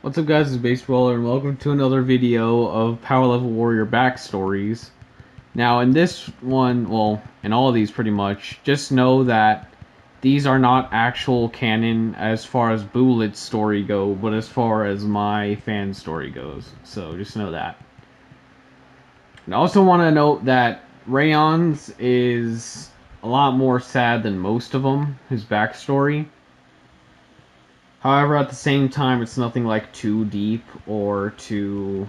What's up guys, it's Baseballer and welcome to another video of Power Level Warrior Backstories. Now in this one, well, in all of these pretty much, just know that these are not actual canon as far as Bullit's story go, but as far as my fan story goes. So just know that. And I also want to note that Rayon's is a lot more sad than most of them, his backstory. However, at the same time, it's nothing like too deep or too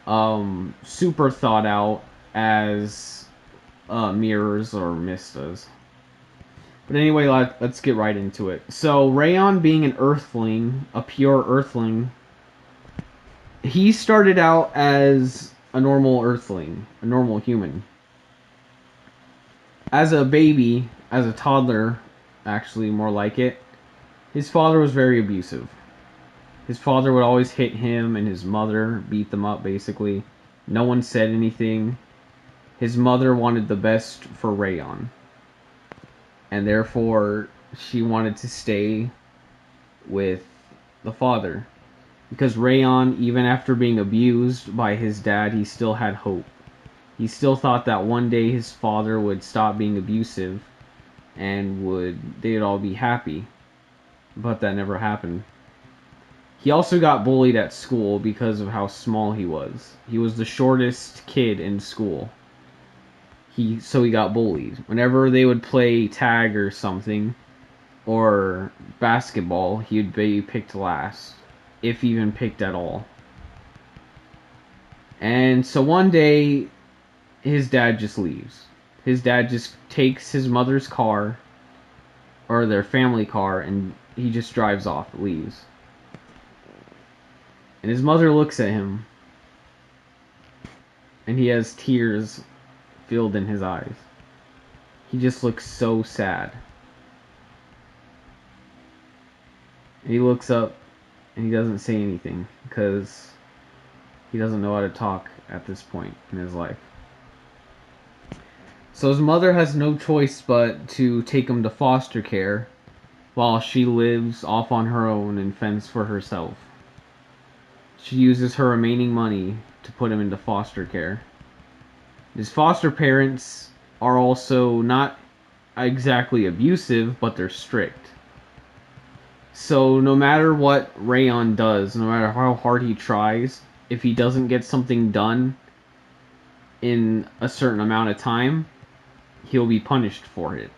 super thought out as Mirrors or Mistas. But anyway, let's get right into it. So, Rayon being an Earthling, a pure Earthling, he started out as a normal Earthling, a normal human. As a baby, as a toddler, actually more like it, his father was very abusive. His father would always hit him, and his mother beat them up, basically. No one said anything. His mother wanted the best for Rayon, and therefore she wanted to stay with the father. Because Rayon, even after being abused by his dad, he still had hope. He still thought that one day his father would stop being abusive and they'd all be happy. But that never happened. He also got bullied at school because of how small he was. He was the shortest kid in school. So he got bullied. Whenever they would play tag or something, or basketball, he would be picked last, if even picked at all. And so one day, his dad just leaves. His dad just takes his mother's car, or their family car, and he just drives off, leaves. And his mother looks at him, and he has tears filled in his eyes. He just looks so sad. And he looks up, and he doesn't say anything, because he doesn't know how to talk at this point in his life. So his mother has no choice but to take him to foster care, while she lives off on her own and fends for herself. She uses her remaining money to put him into foster care. His foster parents are also not exactly abusive, but they're strict. So no matter what Rayon does, no matter how hard he tries, if he doesn't get something done in a certain amount of time, he'll be punished for it.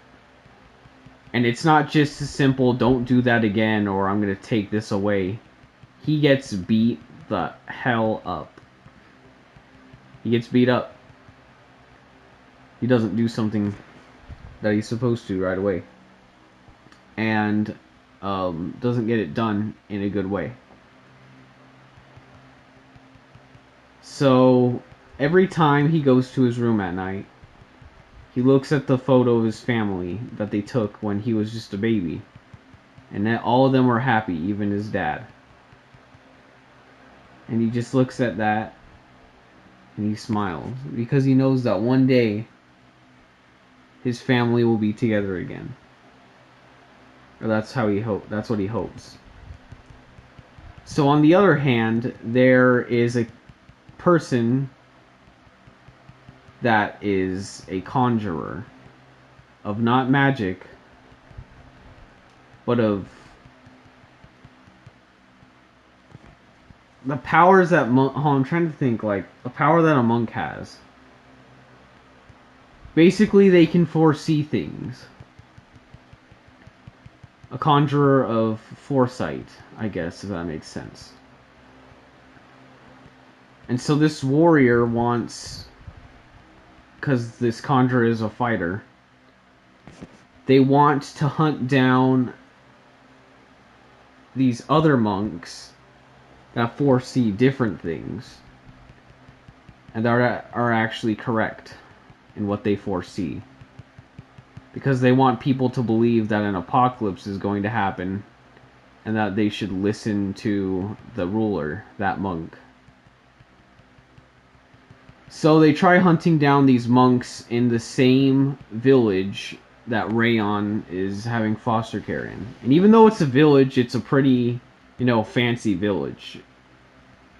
And it's not just a simple, don't do that again, or I'm going to take this away. He gets beat the hell up. He gets beat up. He doesn't do something that he's supposed to right away. And doesn't get it done in a good way. So every time he goes to his room at night, he looks at the photo of his family that they took when he was just a baby. And that all of them were happy, even his dad. And he just looks at that and he smiles because he knows that one day his family will be together again. Or that's what he hopes. So on the other hand, there is a person that is a conjurer of not magic, but of the powers that I'm trying to think, like a power that a monk has. Basically, they can foresee things. A conjurer of foresight, I guess, if that makes sense. And so this warrior wants, because this conjurer is a fighter, they want to hunt down these other monks that foresee different things and are actually correct in what they foresee. Because they want people to believe that an apocalypse is going to happen and that they should listen to the ruler, that monk. So they try hunting down these monks in the same village that Rayon is having foster care in. And even though it's a village, it's a pretty fancy village.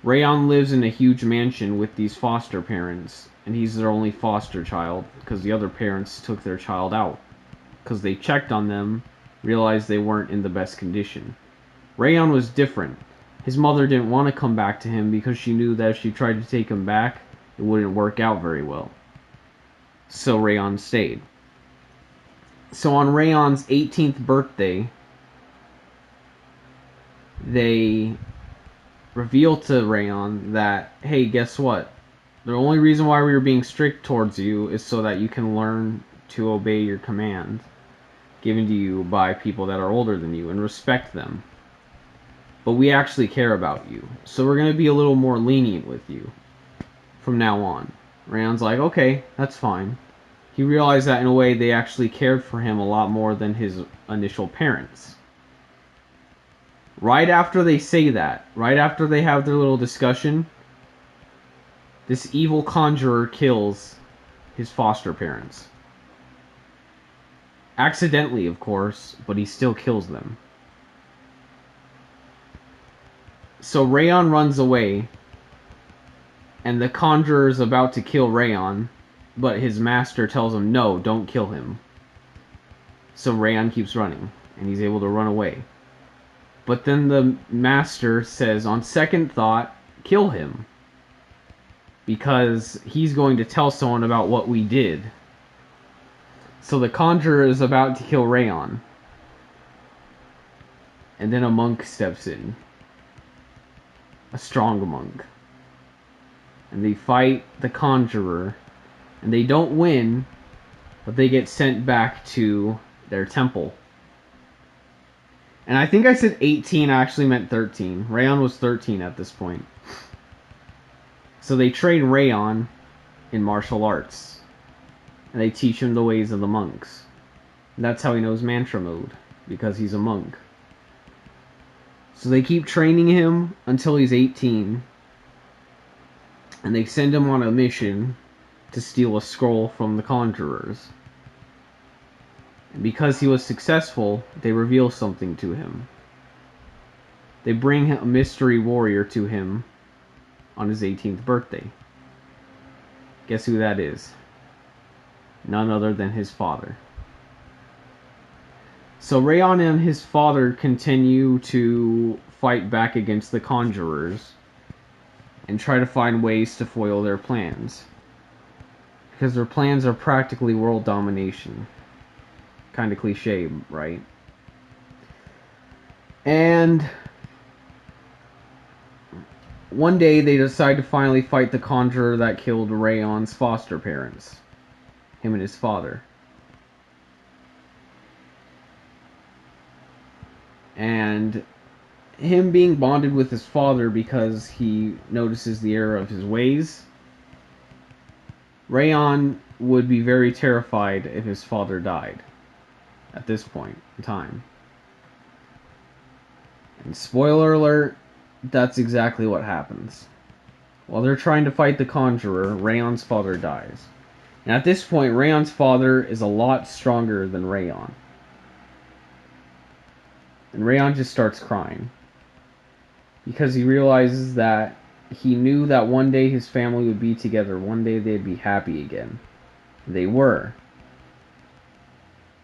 Rayon lives in a huge mansion with these foster parents, and he's their only foster child because the other parents took their child out because they checked on them, realized they weren't in the best condition. Rayon was different. His mother didn't want to come back to him because she knew that if she tried to take him back, it wouldn't work out very well. So Rayon stayed. So on Rayon's 18th birthday, they reveal to Rayon that, hey, guess what? The only reason why we were being strict towards you is so that you can learn to obey your commands given to you by people that are older than you and respect them. But we actually care about you, so we're going to be a little more lenient with you from now on. Rayon's like, okay, that's fine. He realized that in a way they actually cared for him a lot more than his initial parents. Right after they say that, right after they have their little discussion, this evil conjurer kills his foster parents. Accidentally, of course, but he still kills them. So Rayon runs away, and the conjurer is about to kill Rayon, but his master tells him, no, don't kill him. So Rayon keeps running, and he's able to run away. But then the master says, on second thought, kill him. Because he's going to tell someone about what we did. So the conjurer is about to kill Rayon. And then a monk steps in. A strong monk. And they fight the conjurer. And they don't win, but they get sent back to their temple. And I think I said 18, I actually meant 13. Rayon was 13 at this point. So they train Rayon in martial arts. And they teach him the ways of the monks. And that's how he knows mantra mode, because he's a monk. So they keep training him until he's 18. And they send him on a mission to steal a scroll from the conjurers. And because he was successful, they reveal something to him. They bring a mystery warrior to him on his 18th birthday. Guess who that is? None other than his father. So Rayon and his father continue to fight back against the conjurers and try to find ways to foil their plans. Because their plans are practically world domination. Kind of cliche, right? And one day they decide to finally fight the conjurer that killed Rayon's foster parents. Him and his father. And him being bonded with his father because he notices the error of his ways, Rayon would be very terrified if his father died at this point in time. And spoiler alert, that's exactly what happens. While they're trying to fight the conjurer, Rayon's father dies. And at this point, Rayon's father is a lot stronger than Rayon. And Rayon just starts crying. Because he realizes that he knew that one day his family would be together. One day they'd be happy again. They were.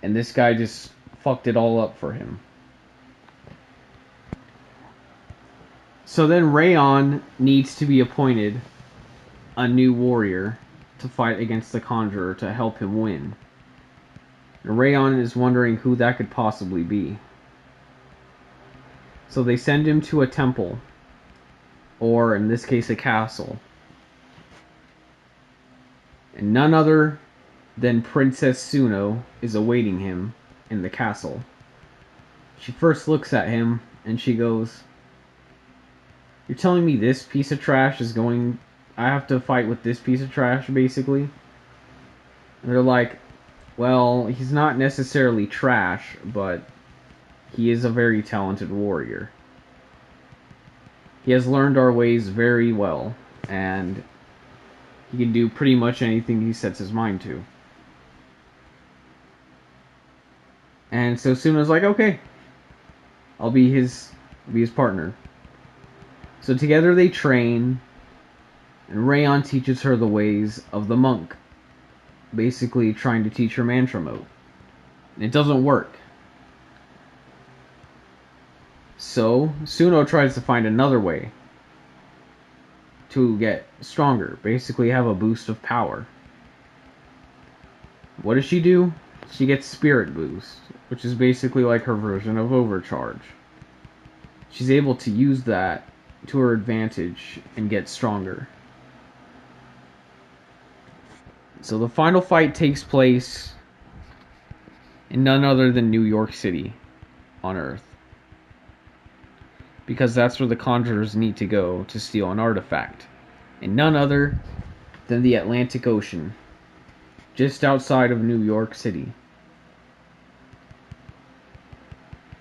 And this guy just fucked it all up for him. So then Rayon needs to be appointed a new warrior to fight against the conjurer to help him win. And Rayon is wondering who that could possibly be. So they send him to a temple, or in this case a castle. And none other than Princess Suno is awaiting him in the castle. She first looks at him and she goes, "You're telling me this piece of trash is going... I have to fight with this piece of trash, basically?" And they're like, well, he's not necessarily trash, but he is a very talented warrior. He has learned our ways very well, and he can do pretty much anything he sets his mind to. And so Suno's like, okay, I'll be his be his partner. So together they train, and Rayon teaches her the ways of the monk, basically trying to teach her mantra mode. And it doesn't work. So Suno tries to find another way to get stronger, basically have a boost of power. What does she do? She gets Spirit Boost, which is basically like her version of Overcharge. She's able to use that to her advantage and get stronger. So the final fight takes place in none other than New York City on Earth, because that's where the Conjurers need to go to steal an artifact, and none other than the Atlantic Ocean, just outside of New York City.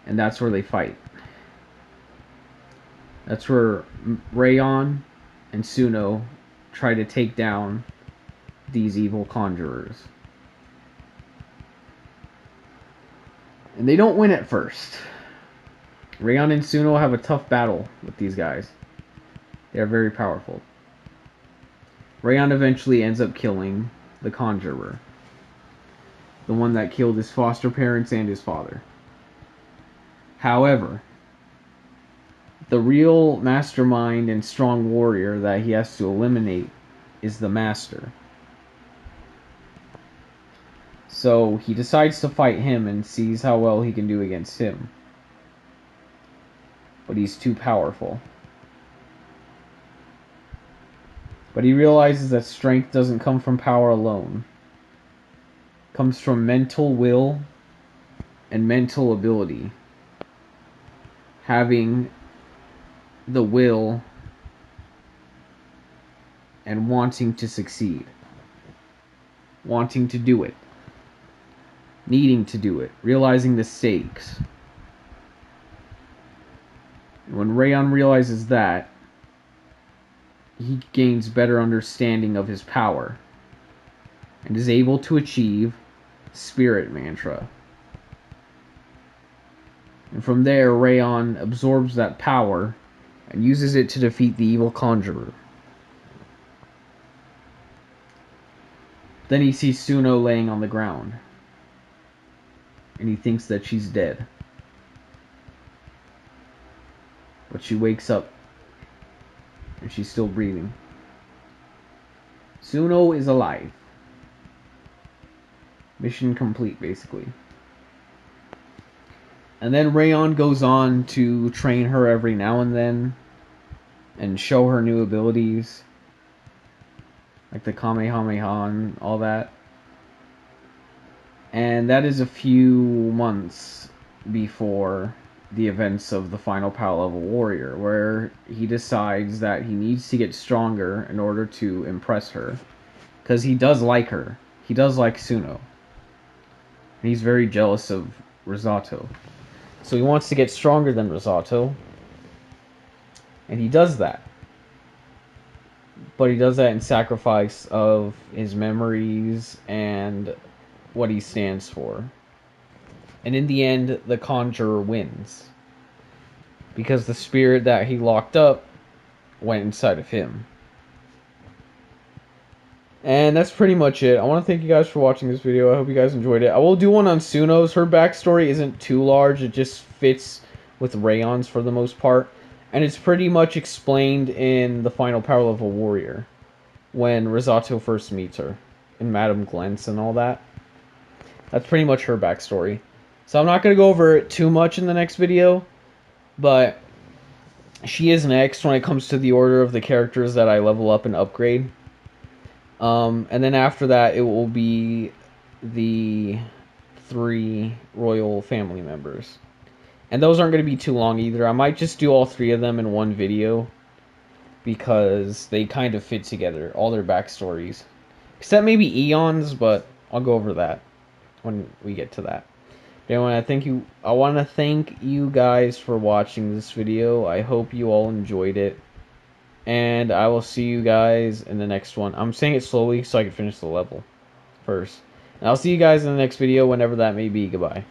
And that's where they fight. That's where Rayon and Suno try to take down these evil conjurers. And they don't win at first. Rayon and Suno have a tough battle with these guys. They are very powerful. Rayon eventually ends up killing the conjurer, the one that killed his foster parents and his father. However, the real mastermind and strong warrior that he has to eliminate is the master. So he decides to fight him and sees how well he can do against him. But he's too powerful. But he realizes that strength doesn't come from power alone. It comes from mental will and mental ability. Having the will and wanting to succeed. Wanting to do it. Needing to do it. Realizing the stakes. And when Rayon realizes that, he gains better understanding of his power and is able to achieve Spirit Mantra. And from there, Rayon absorbs that power and uses it to defeat the evil conjurer. Then he sees Suno laying on the ground, and he thinks that she's dead. But she wakes up, and she's still breathing. Suno is alive. Mission complete, basically. And then Rayon goes on to train her every now and then and show her new abilities, like the Kamehameha and all that. And that is a few months before the events of the final Power Level Warrior, where he decides that he needs to get stronger in order to impress her. Because he does like her. He does like Suno. And he's very jealous of Risato. So he wants to get stronger than Risato. And he does that. But he does that in sacrifice of his memories and what he stands for. And in the end, the conjurer wins. Because the spirit that he locked up went inside of him. And that's pretty much it. I want to thank you guys for watching this video. I hope you guys enjoyed it. I will do one on Suno's. Her backstory isn't too large. It just fits with Rayon's for the most part. And it's pretty much explained in the final Power Level Warrior, when Risato first meets her, and Madame Glentz and all that. That's pretty much her backstory. So I'm not going to go over it too much in the next video, but she is next when it comes to the order of the characters that I level up and upgrade. And then after that, it will be the 3 royal family members. And those aren't going to be too long either. I might just do all 3 of them in one video, because they kind of fit together, all their backstories. Except maybe Eon's, but I'll go over that when we get to that. Anyway, I want to thank you guys for watching this video. I hope you all enjoyed it. And I will see you guys in the next one. I'm saying it slowly so I can finish the level first. And I'll see you guys in the next video, whenever that may be. Goodbye.